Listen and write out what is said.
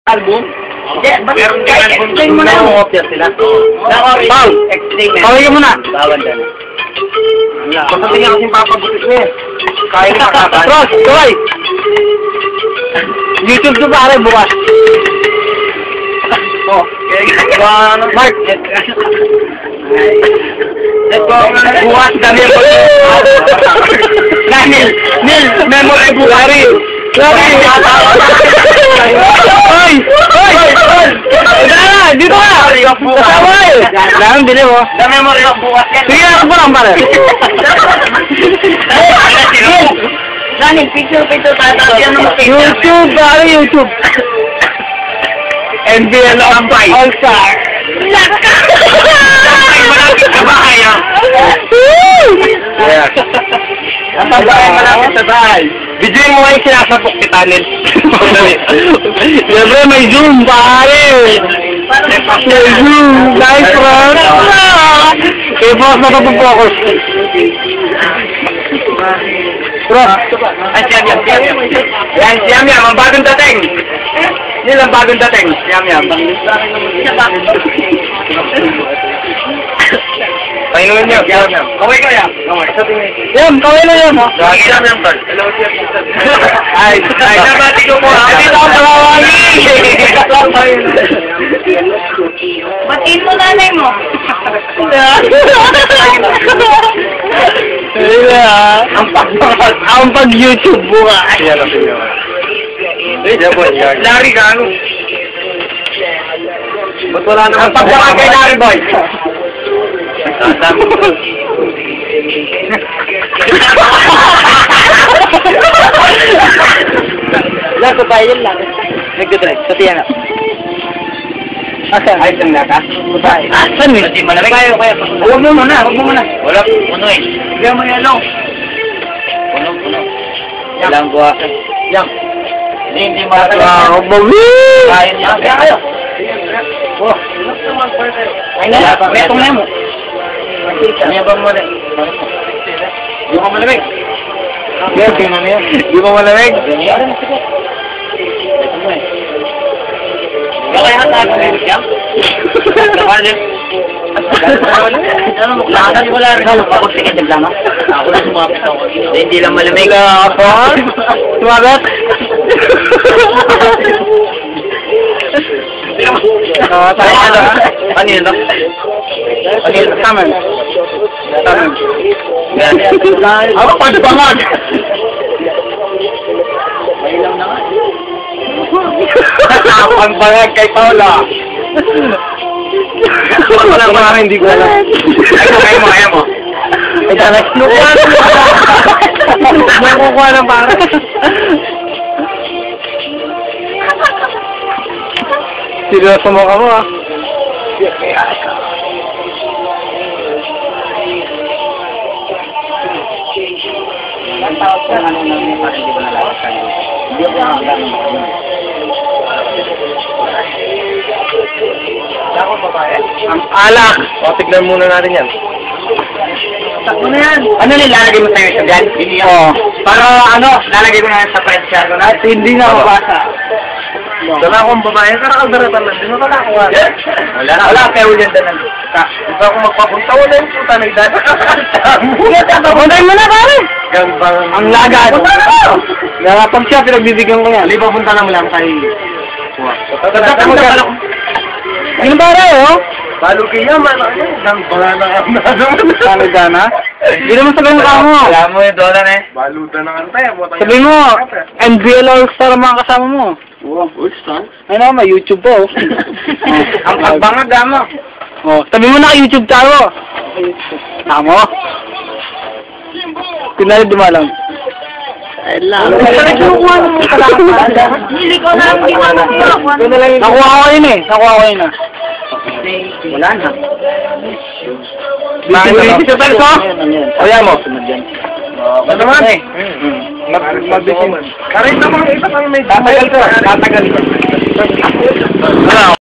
album? Meron din album. Explain mo na yung opya sila. Paul, explain mo. Kaway ka muna. Bawal ka na. Basta tingnan kasing papabutis niya eh. Kaya na kakakan. Cross, kaway! YouTube to pare, bukas. Oh, Mark. Bukas kami. Nil, memory buhari. Hoy! Dito ka! Sabay! Dami, bili mo. The memory of bukas yan. Sige, ako po lang pare. Nani, picture tatawag yan ng picture. YouTube, pare, YouTube. NBL All-Star. Malapit ka ba kaya? Yeah. Malapit sa bahay. Videoin mo ngayon sinasapok si Tanil. Siyempre may zoom, pare. May zoom. Nice, Ron. I-focus na ito focus. Bro. Ay, siyam. Yan, siyam. Ang bagong dating. Yan ang bagong dating. Siyam. Painuin niyo. Kaway ko yan. Yan, kaway na yan. Lagi lang yan, tol. Hello, sir. Ay, nabati ko po. Dito ako palawagi. Batiin mo nanay mo. Ang pag-YouTube bukas. Larry ka, ano? Ba't wala naman? Ang pagbakan kay Larry Boy. Lang, babae yun lang. Nagdodrive, sa piano. Asan? Ay, saan na ka? Babae. Saan mo? Hindi malamig. Kaya. Huwag mo muna. Wala, puno eh. Bigyan mo yan, long. Puno. Ilang buwa. Yang. Hindi Wow, bawi! Kain niya. Kaya kayo. Oh. Ay, nala. Metong na mo. Ano ba mo rin? Di mo malamig. Yan, tingnan mo yan. Di mo malamig? Kaya hata ka rin siya? Ano mo, lakad ko lang. Ako sige, naglama. Ako na sumapit ako. Hindi lang malamig. Ako? Sumagot? Kanina. Taman. Ako pagpangag. Ang bangag kay Paula. Walang parang hindi ko alam. Kaya mo. Ay, talag. Nakukuha ng parang. Seryoso mo ka mo, ah. Ang alak! O, tignan muna natin yan. Takbo na yan. Ano nilalagay mo sa YouTube yan? Oo. Para ano, lalagay ko na yan sa press share ko na. Hindi na mabasa. Wala akong babae, karakaldaratan lang. Di mo wala akong wala. Wala, kaya ulit na lang. Iba ako magpapunta, wala yung puta na idan. Puntayin mo na, pare! Ang lagad! Narapag siya, pinagbibigyan ko yan. Di ba punta lang lang kay... Ano ba rin, oh? Balo kaya man, ang bala na Ano gana? Hindi naman sabihin ka mo. Alam mo yung dola na eh. Balutan na kanta eh. Sabihin mo, NBL All-Star ang mga kasama mo. Wow, All-Star? Ay na, may YouTube po. Ang pagbangag mo. Oh, sabihin mo na YouTube tayo. Tamo. Pinali dumalang. Ay lang. Nakuha na mo talaga. Hindi ko na ang iwanan mo. Nakuha ko yun eh. Nakuha ko yun ah. Wala na. Bakit sa perso? O yan mo. Ano naman? Mabisi mo. Karin naman, isa pang may... Tatagal ko. Tatagal ko. Ano?